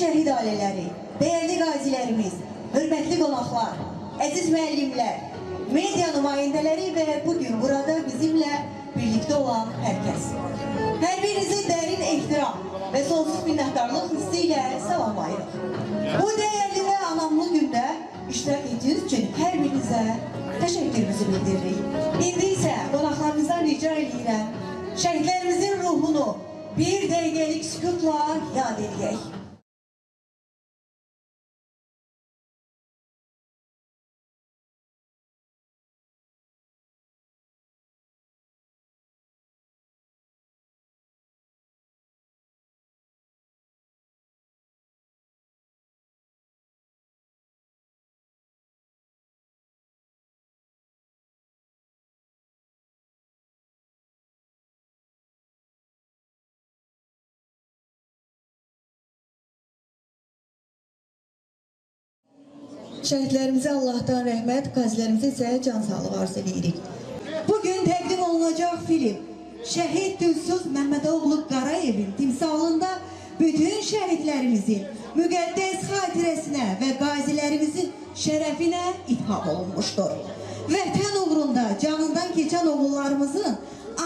şəhid ailələri, dəyərli qazilərimiz, hörmətli qonaqlar, əziz müəllimlər, media nümayəndələri və bugün burada bizimlə birlikdə olan hər kəs. Hər birinizi dərin ehtiram və sonsuz minnətdarlıq hissi ilə salamlayırıq. Bu dəyərli və anlamlı gündə iştirak etdiyiniz üçün hər birinizə təşəkkürümüzü bildiririk. İndi isə qonaqlarımızdan rica edirəm, şəhidlərimizin ruhunu bir dəqiqəlik sükutla yad edək. Şəhidlərimizə Allahdan rəhmət, qazilərimizə isə can sağlığı arz edirik. Bugün təqdim olunacaq film Şəhid Dilsuz Məhmədoğlu Qarayevin timsalında bütün şəhidlərimizin müqəddəs xatirəsinə və qazilərimizin şərəfinə ithaf olunmuşdur. Vətən uğrunda canından keçən oğullarımızın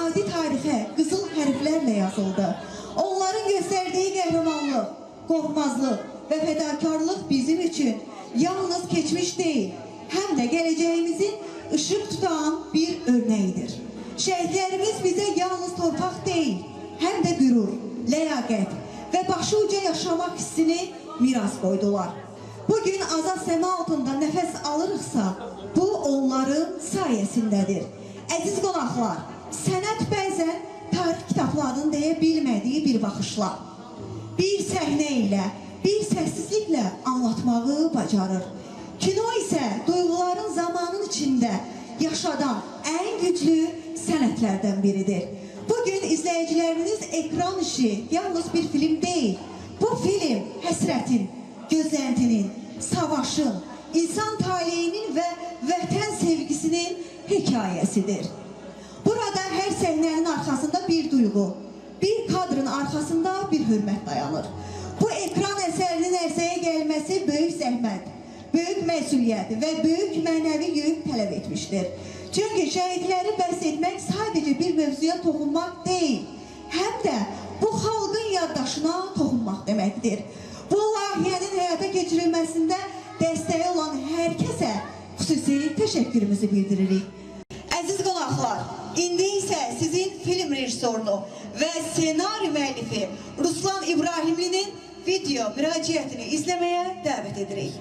adi tarixə qızıl hərflərlə yazıldı. Onların göstərdiyi qəhrəmanlıq, qorxmazlıq və fədakarlıq bizim üçün yalnız keçmiş deyil, həm də gələcəyimizin ışıq tutan bir örnəyidir. Şəhidlərimiz bizə yalnız torpaq deyil, həm də qürur, ləyaqət və başı uca yaşamaq hissini miras qoydular. Bugün azad səma altında nəfəs alırıqsa, bu onların sayəsindədir. Əziz qonaqlar, sənət bəzən tarix kitablarının deyə bilmədiyi bir baxışla, bir səhnə ilə, bir səssizliklə anlatmağı bacarır. Kino isə duyğuların zamanın içində yaşadan ən güclü sənətlərdən biridir. Bugün izləyiciləriniz ekran işi yalnız bir film deyil. Bu film həsrətin, gözləntinin, savaşın, insan taleyinin və vətən sevgisinin hekayəsidir. Burada hər səhnənin arxasında bir duyğu, bir kadrın arxasında bir hörmət dayanır. Bu ekran əsərinin ərsəyə gəlməsi böyük zəhmət, böyük məsuliyyət və böyük mənəvi yük tələb etmişdir. Çünki şəhidləri bəhs etmək sadəcə bir mövzuya toxunmaq deyil, həm də bu xalqın yaddaşına toxunmaq deməkdir. Bu layihənin həyata keçirilməsində dəstəyi olan hər kəsə xüsusi təşəkkürümüzü bildiririk. Əziz qonaqlar, indi isə sizin film rejissorunu və ssenari müəllifi Ruslan İbrahimlinin video müraciətini izləməyə dəvət edirik.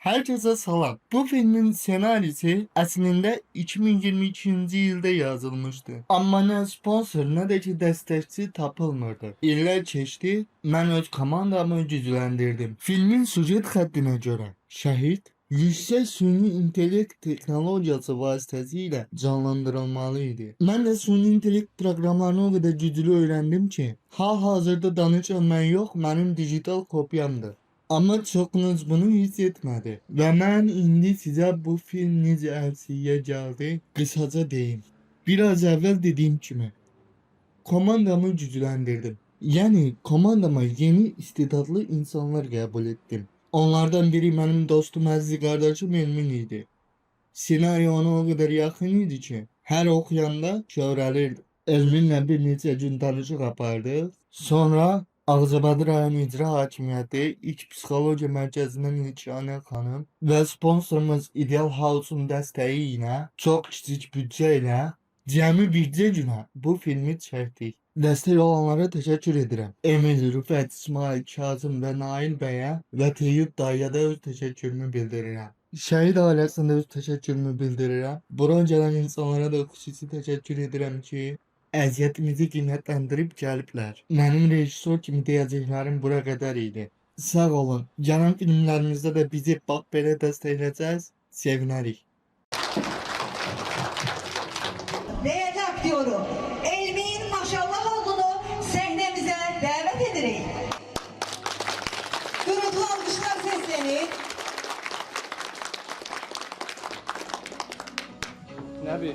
Herkese salam. Bu filmin senarisi aslında 2022 yılda yazılmıştı. Amma ne sponsor ne de ki destekçi tapılmırdı. İllər keçdi, mən öz komandamı gücləndirdim. Filmin süjet xəttinə görə şəhid yüksək süni intellekt teknolojisi vasitəsilə canlandırılmalı idi. Mən də süni intellekt proqramlarını o qədər güclü öyrəndim ki, hal-hazırda danışan mən yox, mənim digital kopyamdır. Amma çoxunuz bunu hiss etmədi. Və mən indi sizə bu film necə əlsiyə gəldi, qısaca deyim. Biraz əvvəl dediyim kimi, komandamı gücləndirdim. Yəni, komandama yeni istedadlı insanlar qəbul etdim. Onlardan biri mənim dostum, əziz qardaşım Elmin idi. Senaryo ona o qədər yaxın idi ki, hər oxuyanda kövrəlirdi. Elminlə bir neçə gün danışıq apardıq. Sonra Ağcabədi rayon icra hakimiyyəti, İlk Psixologiya Mərkəzindən İlkiyana xanım və sponsorumuz İdeal House-un dəstəyi ilə çox kiçik büdcə ilə cəmi bircə günə bu filmi çəkdik. Dəstək olanlara təşəkkür edirəm. Emil, Rüfət, İsmail, Kazım və Nail bəyə və Teyyub dayıya da öz təşəkkürümü bildirirəm. Şəhid ailəsinə öz təşəkkürümü bildirirəm. Bura gələn insanlara da xüsusi təşəkkür edirəm ki, əziyyətimizi qiymətləndirib gəliblər. Mənim rejissor kimi deyəcəklərim bura qədər idi. Sağ olun. Gələn filmlərimizdə də bizi bax belə dəstəkləyəcəksiniz, sevinərik. Değerli aktyoru Elmin Maşallahoğlu'nu səhnəmizə dəvət edirik. Gürültülü alqışlar səslənir. Nəbi.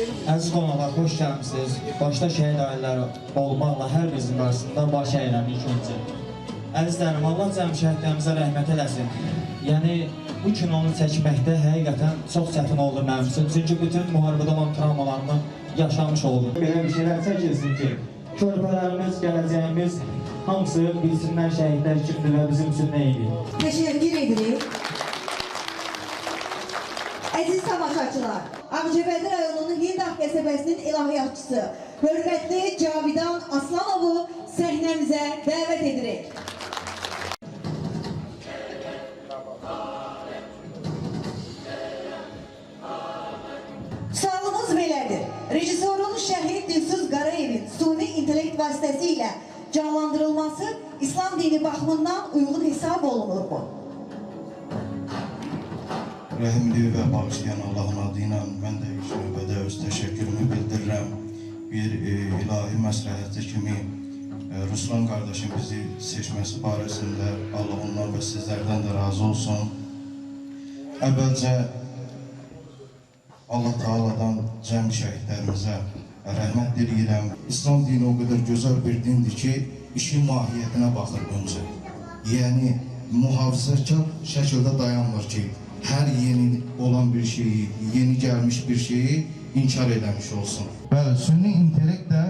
Əziz qonaqlar, xoş gəlmisiniz. Başda şəhid ailələri olmaqla hər birimizin qarşısında baş əyirəm ilk öncə. Əzizlərim, Allah cəmi şəhidlərimizə rəhmət eləsin. Yəni, bu kinonu çəkməkdə həqiqətən çox çətin oldu mənim üçün. Çünki bütün müharibədə olan travmalarımı yaşamış oldum. Belə bir şeylər çəkilsin ki, körpələrimiz, gələcəyimiz hamısı bilsinlər şəhidlər kimdir və bizim üçün nə idi. Teşekkür ederim. Əziz tamaşaçılar, Ağcabədi rayonunun Hindaq qəsəbəsinin ilahiyyatçısı, hörmətli Cavidan Aslanovu səhnəmizə dəvət edirik. Sualımız belədir. Rejissorun Şəhid Dilsuz Qarayevin suni intellekt vasitəsilə canlandırılması İslam dini baxımından uyğun hesab olunurmu? Rəhimli və bağışlayan Allahın adı ilə mən də ilk növbədə öz təşəkkürümü bildirirəm. Bir ilahi məsləhətçi kimi Ruslan qardaşım bizi seçməsi barəsində Allah ondan və sizlərdən də razı olsun. Əvvəlcə Allah Teala'dan cəm şəhidlərimizə rəhmət diləyirəm. İslam dini o qədər gözəl bir dindir ki, işin mahiyyətinə baxır öncə. Yəni, mühafizəkar şəkildə dayanmır ki, hər yeni olan bir şeyi, yeni gəlmiş bir şeyi inkar eləmiş olsun. Bəli, sünni intellekt də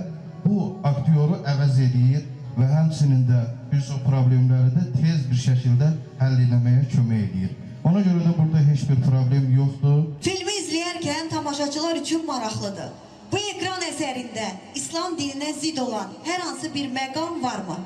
bu aktyoru əvəz edir və həmçinin də bir çox problemləri də tez bir şəkildə həll etməyə kömək edir. Ona görə də burada heç bir problem yoxdur. Filmi izləyərkən tamaşaçılar üçün maraqlıdır. Bu ekran əsərində İslam dininə zid olan hər hansı bir məqam varmı?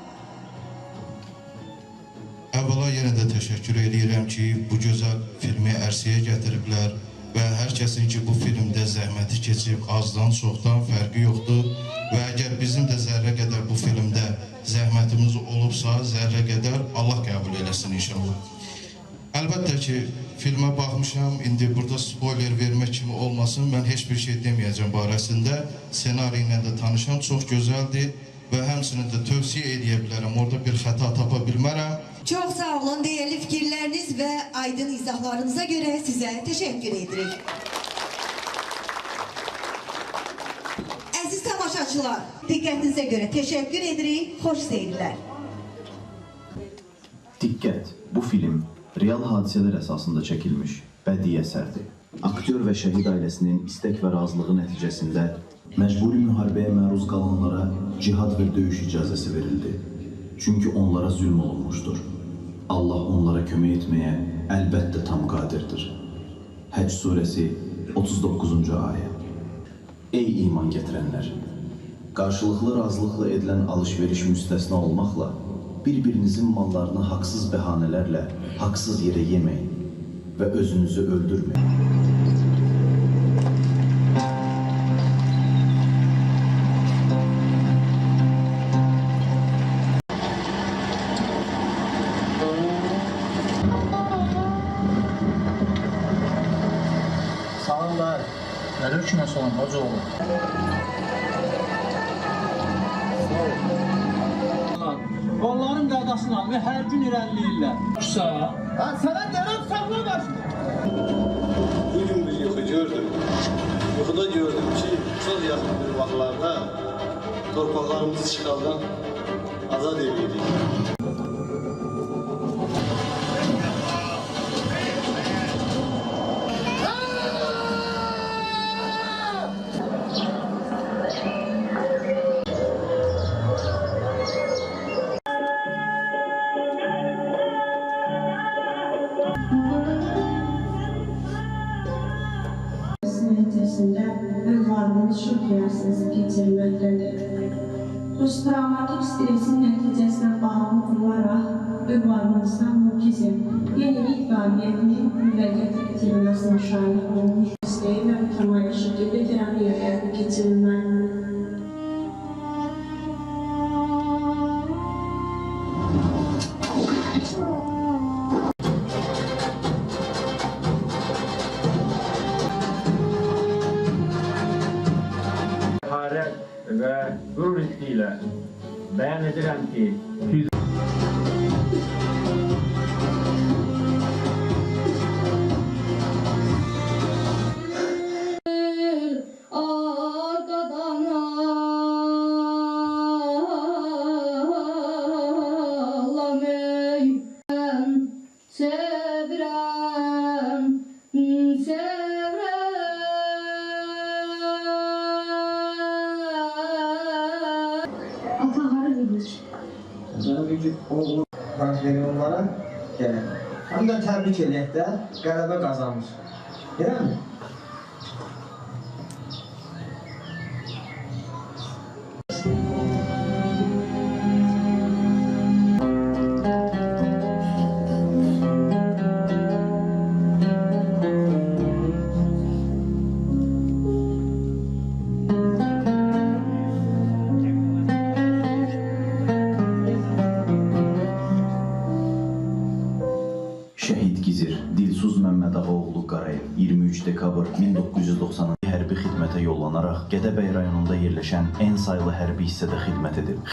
Əvvəla yenə də təşəkkür edirəm ki, bu gözəl filmi ərsəyə gətiriblər və hər kəsin ki, bu filmdə zəhməti keçib azdan, çoxdan fərqi yoxdur və əgər bizim də zərrə qədər bu filmdə zəhmətimiz olubsa, zərrə qədər Allah qəbul eləsin inşallah. Əlbəttə ki, filmə baxmışam, indi burada spoiler vermək kimi olmasın, mən heç bir şey deməyəcəm barəsində. Senari ilə də tanışam, çox gözəldir və həmçinin də tövsiyə edə bilərəm, orada bir xəta tapa bilmərəm. Çox sağ olun, değerli fikirləriniz və aydın izahlarınıza görə sizə təşəkkür edirik. Əziz tamaşaçılar, diqqətinizə görə təşəkkür edirik, xoş seyirlər. Diqqət, bu film real hadisələr əsasında çəkilmiş bədii əsərdir. Aktyor və şəhid ailəsinin istək və razılığı nəticəsində məcburi müharibəyə məruz qalanlara cihad və döyüş icazəsi verildi. Çünki onlara zülm olunmuşdur. Allah onlara kömək etməyə əlbəttə tam qadirdir. Həcc surəsi 39-cu ayə. Ey iman gətirənlər! Qarşılıqlı razılıqla edilən alış-veriş müstəsna olmaqla, bir-birinizin mallarını haqsız bəhanələrlə haqsız yerə yeməyin və özünüzü öldürməyin. Sağlar, ölür ki nasıl olan hoca olur. Onların qədasını almıyor, hər gün irəliləyirlər. Sağ. Sənə deyirəm, sağla başını. Bugün bir yuxu gördüm. Yuxuda gördüm ki, çox yaxın bir vaxtlarda torpaqlarımızı işğaldan azad edirik. Neticəsində övladınız şok yarasını keçirməkdədir. Post-travmatik stresin nəticəsinə bağlı olaraq övladınızdan mutizm, yenilik qabiliyyətinin müvəqqəti itirilməsinin şahid olmuş istəyi və mütəmadi şəkildə terapiya həyata keçirilməlidir. Və qürur hissi ilə bəyan edirəm ki, Oh oğlu karakteri onlara gələn. Həm də təbrik eləyək də qələbə qazanmış. Deyilmi? Şəhid Gizir Dilsuz Məmmədağaoğlu Qarayev 23 dekabr 1990 hərbi xidmətə yollanaraq Gədəbəy rayonunda yerləşən ən sayılı hərbi hissədə xidmət edib.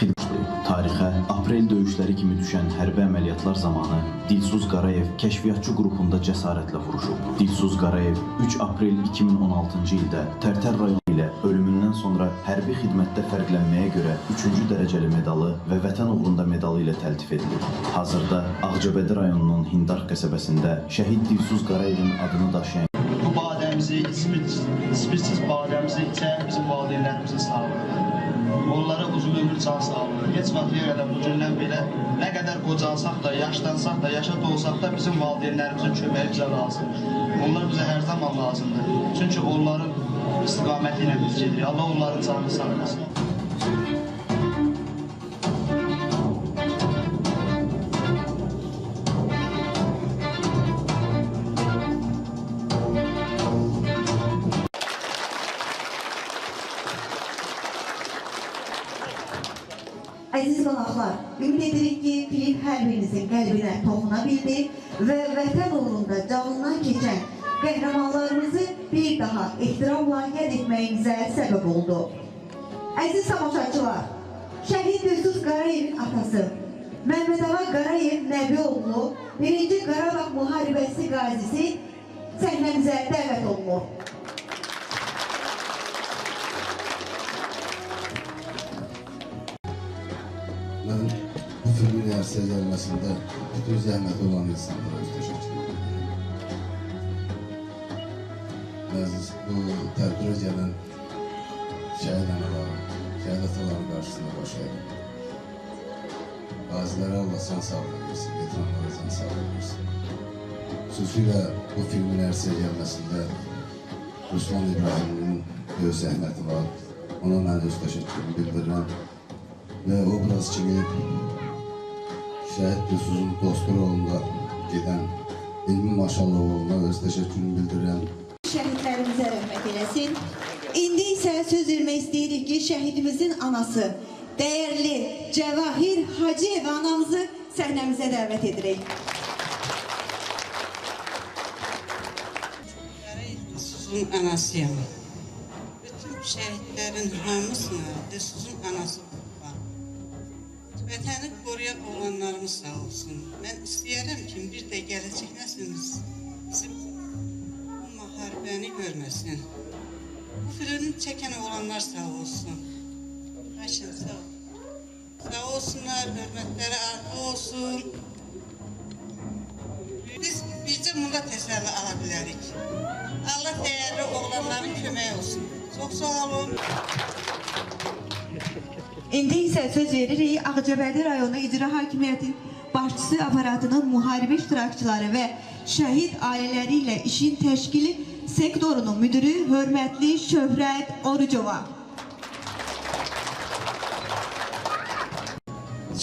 Tarixə aprel döyüşləri kimi düşən hərbi əməliyyatlar zamanı Dilsuz Qarayev kəşfiyyatçı qrupunda cəsarətlə vuruşub. Dilsuz Qarayev 3 aprel 2016-cı ildə Tərtər rayonu ilə ölümündən sonra hərbi xidmətdə fərqlənməyə görə 3-cü dərəcəli medalı və Vətən uğrunda medalı ilə təltif edilir. Hazırda Ağcabədi rayonunun Hindar qəsəbəsində şəhid Dilsuz Qarayevin adını daşıyan Bu badəmizi, ispirsiz badəmizi içən bizim valideynlərimizin sağlığı. Onlara uzun ömür can sağlığı. Heç vaxt yerədə bu gündən belə nə qədər qocalsaq da, yaşlansaq da, yaşad olsaq da bizim valideynlərimizin köməyi bizə lazımdır. Onlar bizə hər zaman lazımdır. Çünki onların istiqaməti ilə biz gedirik. Allah onların canını sağ eləsin. Əziz qonaqlar, ümid edirik ki, film hər birinizin qəlbinə toxuna bildi və vətən uğrunda canından keçən qəhrəmanlarımızı bir daha ehtiramla yad etməyimizə səbəb oldu. Əziz tamaşaçılar, şəhid Dilsuz Qarayevin atası Məmmədağa Qarayev Nəbioğlu 1-ci Qarabağ müharibəsi qazisi səhnəmizə dəvət olunur. Mən bu filmin ərsəyə gəlməsində bütün zəhməti olan insanlara təşəkkür edirəm. Bu tərkürə gələn şəhid anaların, şəhid ataların qarşısında baş əydim. Qazilərə Allah can sağlığı versin, veteranlara can sağlığı versin. Xüsusilə bu filmin ərsəyə gəlməsində Ruslan İbrahiminin böyük zəhməti var. Ona mən öz təşəkkürümü bildirirəm. Və obraz kimi şəhid Dilsuzun dostu rolunda gedən İlmi Maşallıoğlu'na öz təşəkkürümü bildirirəm. Şəhidlərimizə rəhmət eləsin. İndi isə söz vermək istəyirik ki, şəhidimizin anası, dəyərli Cəvahir Hacıyev anamızı səhnəmizə dəvət edirik. Dilsuzun anasıyam. Bütün şəhidlərin hamısına Dilsuzun anası var. Vətəni qoruyan oğlanlarımız sağ olsun. Mən istəyərəm ki, bir də gələcək nəslimiz bizim bu müharibəni görməsin. Bu filmi çəkən oğlanlar sağ olsun. Ayşən sağ ol. Sağ olsunlar, hörmətləri artıq olsun. Biz bircə bunda təsəlli ala bilərik. Allah dəyərli oğlanların köməyi olsun. Çox sağ olun. İndi isə söz veririk Ağcabədi rayonu İcra Hakimiyyəti başçısı aparatının müharibə iştirakçıları və şəhid ailələri ilə işin təşkili sektorunun müdürü hörmətli Şöhrət Orucova.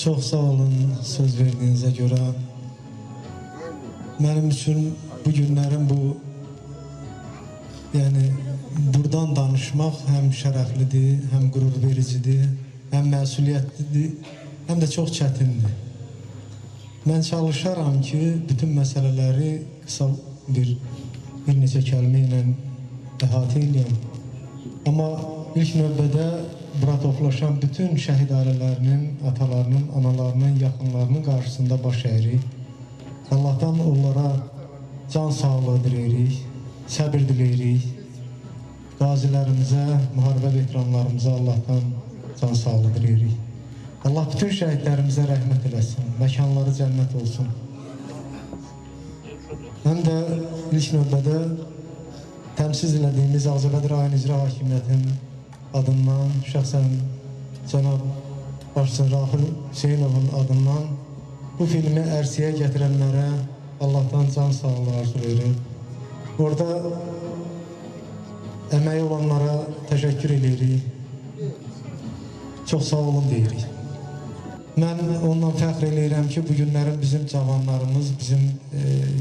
Çox sağ olun söz verdiyinizə görə. Mənim üçün bu günlərin bu buradan danışmaq həm şərəflidir, həm qürur vericidir, həm məsuliyyətlidir, həm də çox çətindir. Mən çalışaram ki, bütün məsələləri qısa bir neçə kəlmə ilə əhatə edeyim. Amma ilk növbədə bura toplaşan bütün şəhid ailələrinin, atalarının, analarının, yaxınlarının qarşısında baş əyirik. Allahdan onlara can sağlığı diləyirik, səbir diləyirik. Qazilərimizə, müharibə veteranlarımıza Allahdan can sağlığı diləyirik. Allah bütün şəhidlərimizə rəhmət eləsin, məkanları cənnət olsun. Həm də ilk növbədə təmsil elədiyimiz Ağcabədi rayon İcra Hakimiyyətinin adından şəxsən cənab başçısı Rahil Hüseynovun adından bu filmi ərsəyə gətirənlərə Allah'tan can sağlığı arzulayırıq. Orada əməyi olanlara təşəkkür edirik. Çox sağ olun deyirik. Mən ondan fəxr edirəm ki, bu günlərin bizim cavanlarımız, bizim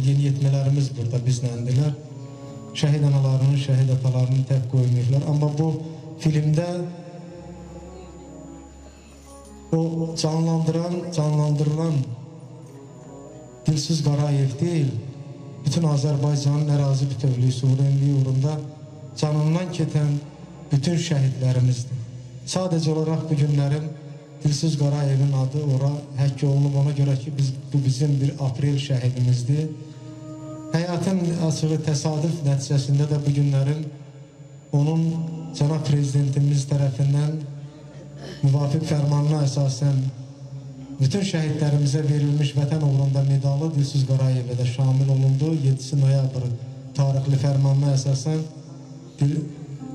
yeniyetmələrimiz burada bizləndirlər. Şəhid analarını, şəhid atalarını tək qoymayıblar. Amma bu filmdə o canlandırılan Dilsiz Qarayev deyil, bütün Azərbaycanın ərazi bütövlüyü, suverenliyi uğrunda canından keçən bütün şəhidlərimizdir. Sadəcə olaraq bu günlərin Dilsiz Qarayevin adı ora həkk olunub, ona görə ki, bu bizim bir aprel şəhidimizdir. Həyatın açığı təsadüf nəticəsində də bu günlərin onun cənab prezidentimiz tərəfindən müvafiq fərmanına əsasən bütün şəhidlərimizə verilmiş vətən uğrunda medalı Dilsiz Qarayevə də şamil olundu. 7 noyabr tarixli fərmanına əsasən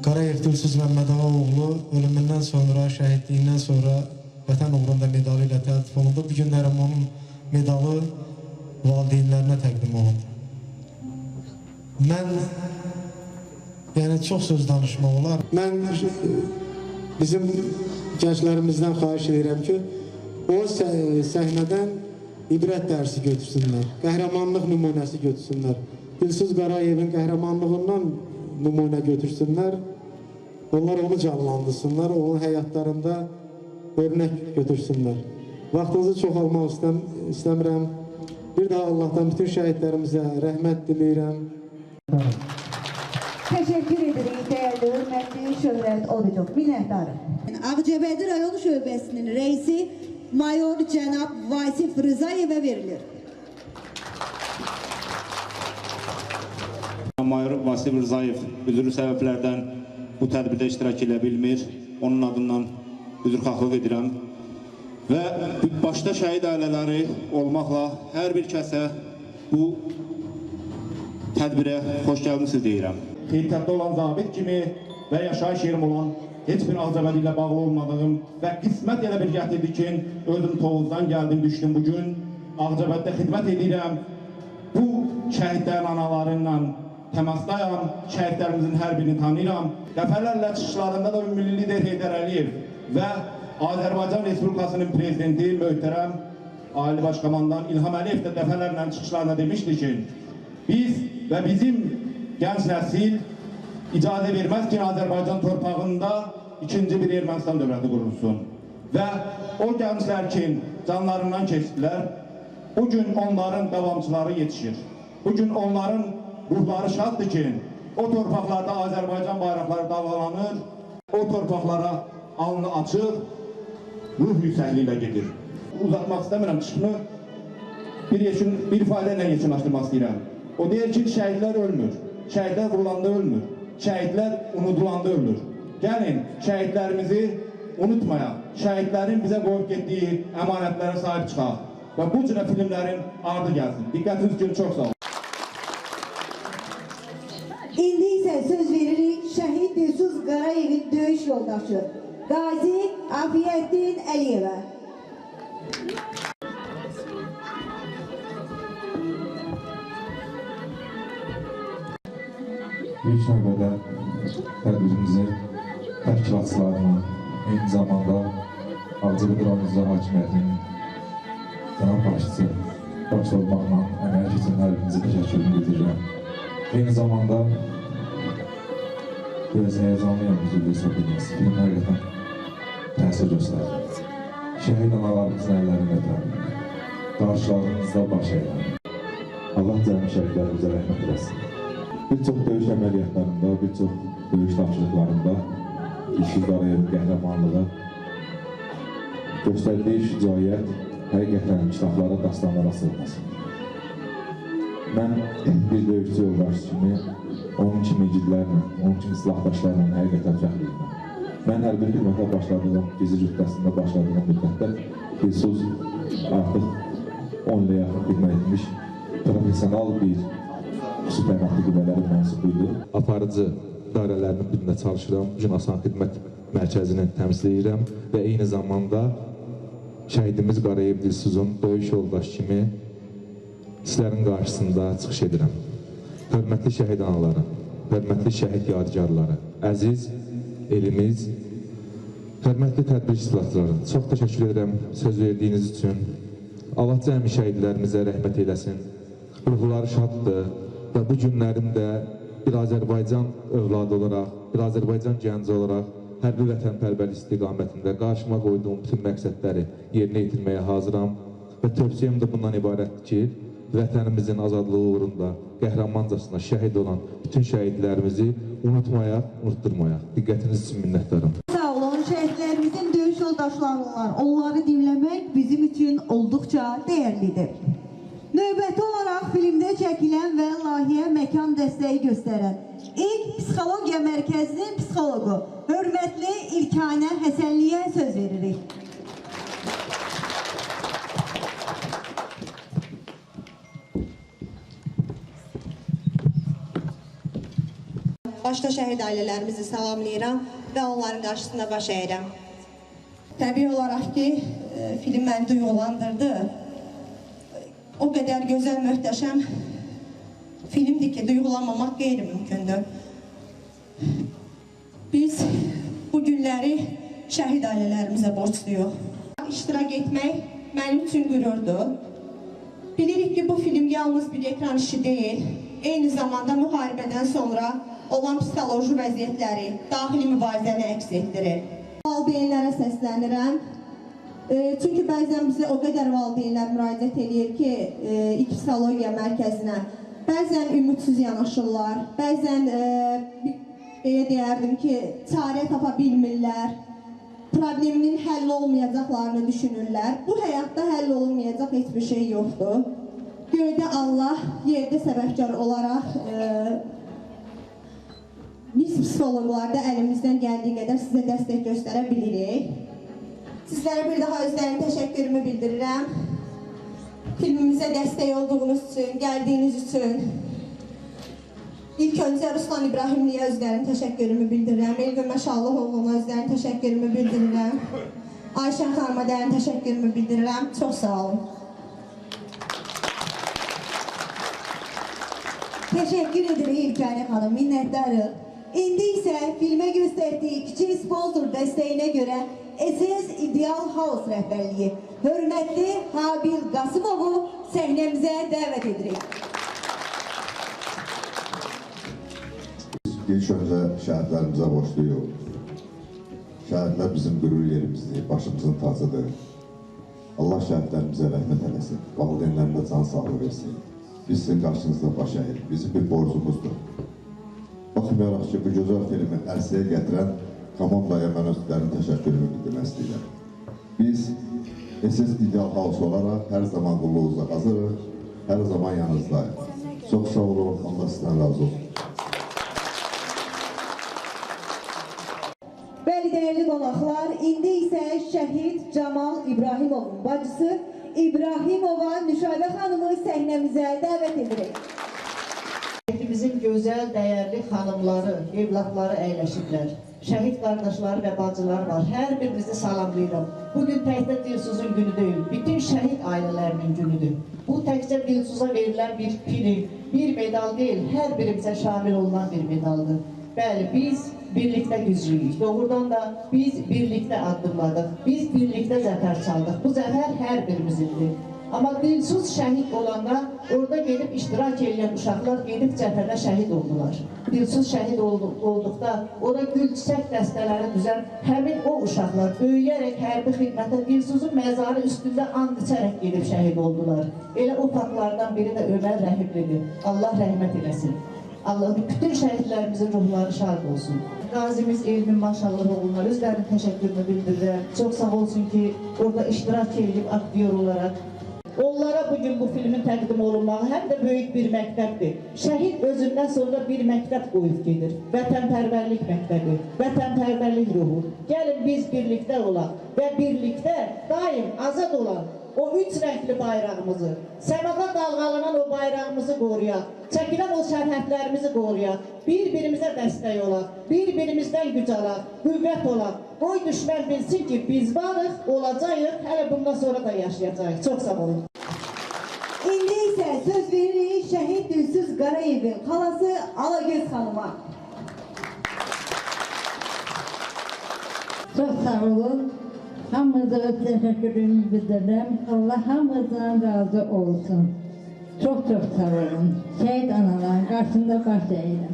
Qarayev Dilsiz Məmmədoğlu ölümündən sonra, şəhidliyindən sonra vətən uğrunda medalı ilə təltif olundu. Bu günlərim onun medalı valideynlərinə təqdim olundu. Mən, yəni çox söz danışmaq olar. Mən bizim gənclərimizdən xahiş edirəm ki, o səhnədən ibrət dərsi götürsünlər, qəhrəmanlıq nümunəsi götürsünlər. Dilsiz Qarayevin qəhrəmanlığından nümunə götürsünlər, onlar onu canlandırsınlar, onun həyatlarında örnək götürsünlər. Vaxtınızı çox almaq istəmirəm. Bir daha Allah'tan bütün şəhidlərimizə rəhmət diləyirəm. Təşəkkür edirik dəyərli hörmətli Şöhrət Orucov, minnətdarım. Ağcabədi rayon şöbəsinin reisi Mayor cənab Vasif Rızayevə verilir. Mayor Vasif Rızayev üzrlü səbəblərdən bu tədbirdə iştirak edə bilmir. Onun adından üzrxahlıq edirəm. Və başda şəhid ailələri olmaqla hər bir kəsə bu tədbirə xoş gəlmisiniz deyirəm. Xeyirkətdə olan zabit kimi və yaşayış yerim olan heç bir Ağcabədi ilə bağlı olmadığım və qismət elə bir gətirdi ki, özüm Tovuzdan gəldim, düşdüm bugün. Ağcabəddə xidmət edirəm. Bu şəhidlərin analarıyla təmasdayam, şəhidlərimizin hər birini tanıyıram. Dəfələrlə çıxışlarında da Ümmülli lider Heydər Əliyev və Azərbaycan Respublikasının prezidenti möhtərəm Ali Başkomandan İlham Əliyev də dəfələrlə çıxışlarında demişdi ki, biz və bizim gənc nəsil icazə verməz ki, Azərbaycan torpağında ikinci bir Ermənistan dövləti qurulsun. Və o gənclər ki, canlarından keçdilər, bugün onların davamçıları yetişir. Bugün onların ruhları şaddır ki, o torpaqlarda Azərbaycan bayraqları dalgalanır, o torpaqlara alnı açıq, ruh yüksəkliyi ilə gedir. Uzatmaq istəmirəm çıxını, bir ifadə ilə yekunlaşdırmaq istəyirəm. O deyir ki, şəhidlər ölmür, şəhidlər vurulanda ölmür, şəhidlər unudulanda ölür. Gəlin, şəhidlərimizi unutmayaq, şəhidlərin bizə qoyub getdiyi əmanətlərə sahib çıxaq və bu cürə filmlərin ardı gəlsin. Diqqətiniz üçün çox sağ olun. İndi isə söz veririk şəhid Dilsiz Qarayevin döyüş yoldaşı Qazi Afiyəddin Əliyevə. İlk növbədə tədbirimizin təşkilatçılarına, eyni zamanda Ağcabədi rayon İcra Hakimiyyətinin cənab başçısı başda olmaqla əməyə keçən hər birinizə təşəkkürümü bildirirəm. Eyni zamanda biraz həyəcanlıyam üzrlü hesab ediniz. Film həqiqətən təsir göstərir. Şəhid analarımızın əllərində təmin. Qarşılarınızda baş əyəm. Allah cəmi şəhidlərimizə rəhmət eləsin. Bir çox döyüş əməliyyatlarında, bir çox döyüş tapşırıqlarında Dilsiz Qarayevin qəhrəmanlığı, göstərdiyi şücaət həqiqətən kitablara, dastanlara sığmaz. Mən bir döyüşçü yoldaşı kimi, onun kimi igidlərlə, onun kimi silahdaşlarla həqiqətən fəxr edirəm. Mən hərbi xidmətə başladığım, gizli rütbəsində başladığım müddətdə Dilsiz artıq 10 ilə yaxın xidmət etmiş profesional bir süpernaxlı qüvvələrin mənsubuydu. Aparıcı idarələrinin birində çalışıram. Bugün Asan Xidmət Mərkəzini təmsil edirəm və eyni zamanda şəhidimiz Qarayev Dilsuzun döyüş yoldaşı kimi sizlərin qarşısında çıxış edirəm. Hörmətli şəhid anaları, hörmətli şəhid yadigarları, əziz elimiz, hörmətli tədbir iştirakçıları, çox təşəkkür edirəm söz verdiyiniz üçün. Allah cəmi şəhidlərimizə rəhmət eyləsin. Ruhları şaddır və bu günlərim də bir Azərbaycan övladı olaraq, bir Azərbaycan gənci olaraq hərbi vətənpərvərlik istiqamətində qarşıma qoyduğum bütün məqsədləri yerinə yetirməyə hazıram və tövsiyəm də bundan ibarətdir ki, vətənimizin azadlığı uğrunda qəhrəmancasına şəhid olan bütün şəhidlərimizi unutmayaq, unutturmayaq. Diqqətiniz üçün minnətdarım. Sağ olun, şəhidlərimizin döyüş yoldaşları var. Onları dinləmək bizim üçün olduqca dəyərlidir. Növbəti olaraq filmdə çəkilən və layihəyə məkan dəstəyi göstərən İlk Psixologiya Mərkəzinin psixoloqu, hörmətli İlkanə Həsənliyə söz veririk. Başda şəhid ailələrimizi salamlayıram və onların qarşısında baş əyirəm. Təbii olaraq ki, film məni duyğulandırdı. O qədər gözəl, möhtəşəm filmdir ki, duyğulanmamaq qeyri-mümkündür. Biz bu günləri şəhid ailələrimizə borcluyuq. İştirak etmək mənim üçün qürurdur. Bilirik ki, bu film yalnız bir ekran işi deyil, eyni zamanda müharibədən sonra olan psixoloji vəziyyətləri, daxili mübarizəni əks etdirir. Valideynlərə səslənirəm. Çünki bəzən bizə o qədər valideynlər müraciət edir ki, İlk Psixologiya Mərkəzinə. Bəzən ümidsiz yanaşırlar, bəzən belə deyərdim ki, çarə tapa bilmirlər, probleminin həll olmayacaqlarını düşünürlər. Bu həyatda həll olunmayacaq heç bir şey yoxdur. Göydə Allah, yerdə səbəbkar olaraq biz psixoloqlar da əlimizdən gəldiyi qədər sizə dəstək göstərə bilirik. Sizlərə bir daha özlərim təşəkkürümü bildirirəm. Filmimizə dəstək olduğunuz üçün, gəldiyiniz üçün. İlk öncə Ruslan İbrahimliyə özlərim təşəkkürümü bildirirəm. Elvin Məşallıhoğlu'na özlərim təşəkkürümü bildirirəm. Ayşən xanıma dərin təşəkkürümü bildirirəm. Çox sağ olun. Təşəkkür edirik İlkanə xanım, minnətdarıq. İndi isə filmə göstərdiyi kiçik sponsor dəstəyinə görə SS İdeal House rəhbərliyi hörmətli Habil Qasımovu səhnəmizə dəvət edirik. İlk öncə şəhidlərimizə borcluyuq. Şəhidlər bizim qürur yerimizdir, başımızın tacıdır. Allah şəhidlərimizə rəhmət eləsin, valideynlərinə can sağlığı versin. Biz sizin qarşınızda baş əyirik, bizim bir borcumuzdur. Baxmayaraq ki, bu gözəl filmi ərsəyə gətirən komandaya mən özlərin təşəkkürümü bildirmək istəyirəm. Biz SS İdeal House olaraq hər zaman qulluğunuza hazırıq, hər zaman yanınızdayıq. Çox sağ olun, Allah sizdən razı olsun. Bəli, dəyərli qonaqlar, indi isə şəhid Camal İbrahimovun bacısı İbrahimova Nüşabə xanımı səhnəmizə dəvət edirik. Şəhidimizin gözəl, dəyərli xanımları, evlatları əyləşiblər. Şəhid qardaşları və bacılar var. Hər birinizi salamlayıram. Bugün təkcə Dilsuzun günü deyil, bütün şəhid ailələrinin günüdür. Bu təkcə Dilsuza verilən bir prim, bir medal deyil, hər birimizə şamil olunan bir medaldır. Bəli, biz birlikdə güclüyük. Doğrudan da biz birlikdə addımladıq, biz birlikdə zəfər çaldıq. Bu zəfər hər birimizindir. Amma Dilsuz şəhid olanda orada gedib iştirak edən uşaqlar gedib cəbhədə şəhid oldular. Dilsuz şəhid olduqda orada gül çiçək dəstələri düzən həmin o uşaqlar böyüyərək hərbi xidmətə Dilsuzun məzarı üstündə and içərək gedib şəhid oldular. Elə o faktlardan biri də Ömər Rəhiblidir. Allah rəhmət eləsin. Allah'ın bütün şəhidlərimizin ruhları şad olsun. Qazimiz Elmin Maşallıhoğlu'na özlərinin təşəkkürünü bildirirəm. Çox sağ olsun ki, orada iştirak edib aktyor olarak. Onlara bugün bu filmin təqdim olunmağı həm də böyük bir məktəbdir. Şəhid özündən sonra bir məktəb qoyub gedir. Vətənpərvərlik məktəbi, vətənpərvərlik ruhu. Gəlin biz birlikdə olaq və birlikdə daim azad olan o 3 renkli bayrağımızı, səmada dalğalanan o bayrağımızı qoruyaq, çəkilən o sərhədlərimizi qoruyaq, bir-birimizə dəstək olaq, bir-birimizdən güc alaq, qüvvət olaq. Qoy düşmən bilsin ki, biz varıq, olacağıq, hələ bundan sonra da yaşayacağıq. Çox sağ olun. İndi isə söz veririk şəhid Dilsuz Qarayevin xalası Alagöz xanıma. Çok sağ olun. Hamınıza öz teşekkürümü bildirim. Allah hamınızdan razı olsun. Çok sağ olun. Şehit analarının karşısında baş eğilim.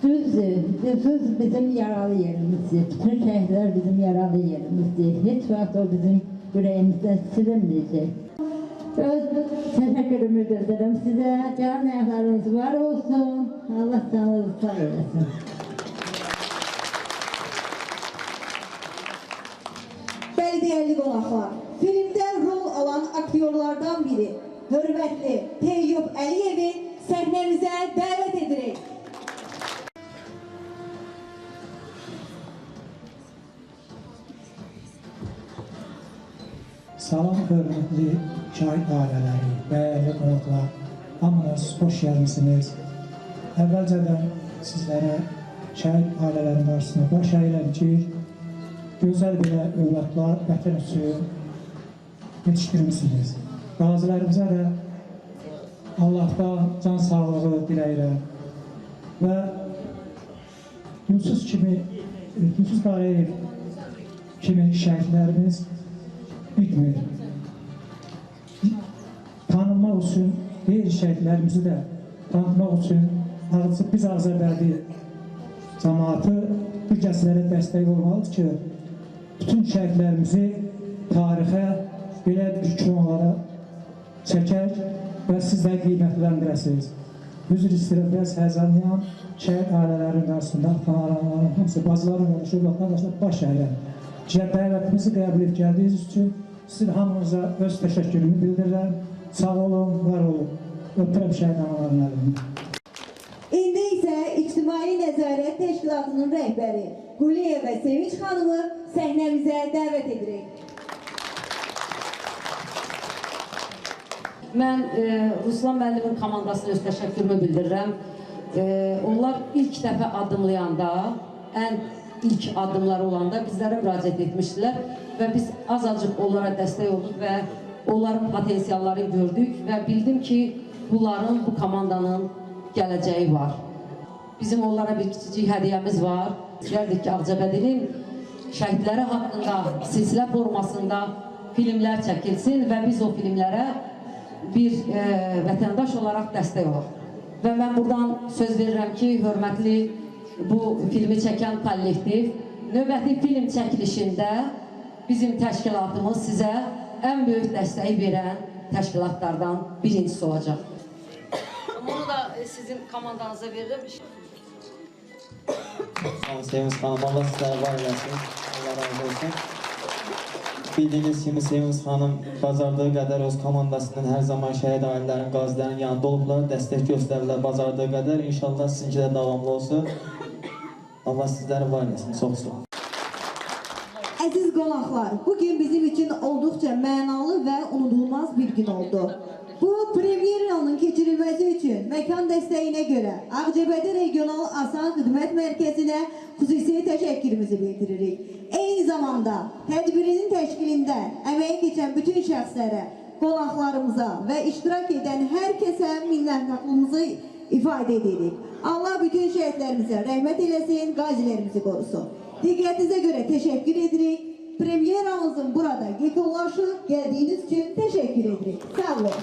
Düzdür, Dilsuz bizim yaralı yerimizdir. Bütün şehitler bizim yaralı yerimizdir. Hiç vaxt o bizim yüreğimizden silinmeyecek. Öz teşekkürümü bildirim size. Can ayaklarınız var olsun. Allah canınızı sağ eylesin. Bəli, dəyərli qonaqlar, filmdə rol alan aktyorlardan biri hörmətli Teyyub Əliyevi səhnəmizə dəvət edirik. Salam hörmətli şahid ailələri, dəyərli qonaqlar, hamınız xoş gəlmisiniz. Əvvəlcədən sizlərə şahid ailələrin qarşısına baş əyirəm ki, gözəl belə övladlar vətən üçün yetişdirmişsiniz. Qazilərimizə də Allahdan can sağlığı diləyirəm və Dilsuz Qarayev kimi şəhidlərimiz bitmir. Tanınmaq üçün, deyil şəhidlərimizi də tanıtmaq üçün biz Azərbaycan cəmaatı bu gəzlərə dəstək olmalıdır ki, bütün şəhidlərimizi tarixə belə bir kilolara çəkək və siz də qiymətləndirəsiniz. Üzr istəyirəm, biraz həzənləyəm, şəhid ailələrinin qarşısında, xanalarının hamısı, bacıların qarşı, övladların baş əyirəm. Dəvətimizi qəbul edib gəldiyiniz üçün sizin hamınıza öz təşəkkürümü bildirirəm. Sağ olun, var olun. Öpürəm şəhid anaların əlini. İndi isə İctimai Nəzarət Təşkilatının rəhbəri Quliyeva Sevinç xanımı səhnəmizə dəvət edirik. Mən Ruslan müəllimin komandasına öz təşəkkürümü bildirirəm. Onlar ilk dəfə adımlayanda, ən ilk adımları olanda bizlərə müraciət etmişdilər və biz azacıq onlara dəstək olduq və onların potensiallarını gördük və bildim ki, bunların, bu komandanın gələcəyi var. Bizim onlara bir kiçicik hədiyyəmiz var. İstəyərdik ki, Ağcabədinin şəhidləri haqqında silsilə formasında filmlər çəkilsin və biz o filmlərə bir vətəndaş olaraq dəstək olaq. Və mən buradan söz verirəm ki, hörmətli bu filmi çəkən kollektiv, növbəti film çəkilişində bizim təşkilatımız sizə ən böyük dəstəyi verən təşkilatlardan birincisi olacaq. Bunu da sizin komandanıza verirəm. Seviniz xanım, Allah sizlərə var eləsin, Allah razı olsun. Bildiyiniz kimi Seviniz xanım bacardığı qədər öz komandasının hər zaman şəhid ailələrinin, qazilərin yanında olublar, dəstək göstərirlər bacardığı qədər. İnşallah sizinki də davamlı olsun. Allah sizlərə var eləsin, çox sağ olun. Əziz qonaqlar, bugün bizim için olduqca mənalı və unudulmaz bir gün oldu. Bu premyeranın keçirilməsi üçün məkan dəstəyinə görə Ağcabədi Regional Asan Xidmət Mərkəzinə xüsusi təşəkkürümüzü bildiririk. Eyni zamanda tədbirinin təşkilində əməyə keçən bütün şəxslərə, qonaqlarımıza və iştirak edən hər kəsə minnətdarlığımızı ifadə edirik. Allah bütün şəhidlərimizə rəhmət eləsin, qazilərimizi qorusun. Diqqətinizə görə təşəkkür edirik. Premyeramızın burada yekunlaşı, gəldiyiniz üçün təşəkkür edirik. Sağ olun.